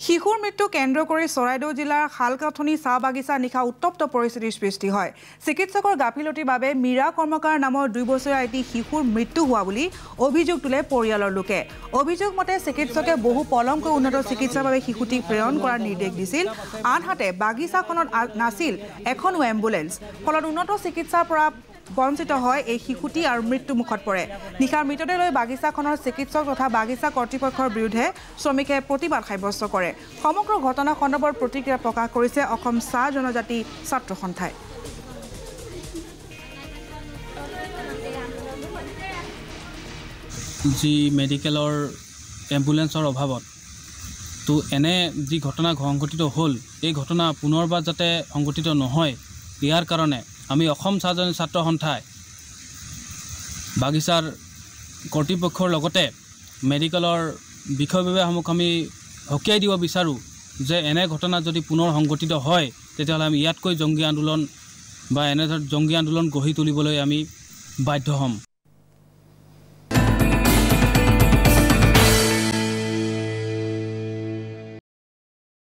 শিশুৰ মৃত্যু কেন্দ্ৰ কৰি চৰাইদেউ জিলাৰ শালকাথনি চাহ বাগিচা নিশা উত্তপ্ত পৰিস্থিতিৰ সৃষ্টি হয়। চিকিৎসকৰ গাফিলতিৰ বাবে মীৰা কৰ্মকাৰ নামৰ 2 বছৰীয়া এটি শিশুৰ মৃত্যু হোৱা বুলি অভিযোগ তোলে পৰিয়ালৰ লোকে। অভিযোগ মতে চিকিৎসকে বহু পলমকৈ উন্নত চিকিৎসাৰ বাবে শিশুটিক প্ৰেৰণ কৰাৰ নিৰ্দেশ দিছিল। আনহাতে বাগিচাখনত নাছিল এখনো এম্বুলেন্স। ফলত উন্নত চিকিৎসাৰ পৰা বঞ্চিত হয় এই শিশুটি আৰু মৃত্যু মুখত পৰে। নিশাৰ মৃতদেহ লৈ বাগিচাখনৰ চিকিৎসক তথা বাগিচা কৰ্তৃপক্ষৰ বিৰুদ্ধে শ্ৰমিকে প্ৰতিবাদ সাব্যস্ত কৰে। সমগ্ৰ ঘটনা সন্দৰ্ভত প্ৰতিক্ৰিয়া প্ৰকাশ কৰিছে অসম চাহ জনজাতি ছাত্ৰ সন্থাই। যি মেডিকেলৰ এম্বুলেন্সৰ অভাৱত তো এনে যি ঘটনা সংঘটিত হ'ল, এই ঘটনা পুনৰবাৰ যাতে সংঘটিত নহয়, ইয়াৰ কাৰণে আমি অসম চাহ জনজাতি ছাত্ৰ সন্থাই বাগিচাৰ কৰ্তৃপক্ষৰ লগতে মেডিকেলৰ বিষয় বিভাগসমূহক আমি সকীয়াই দিব বিচাৰোঁ যে এনে ঘটনা যদি পুনৰ সংঘটিত হয় তেতিয়াহ'লে আমি ইয়াতকৈ জংগী আন্দোলন বা এনেধৰণৰ জংগী আন্দোলন গঢ়ি তুলিবলৈ আমি বাধ্য হ'ম।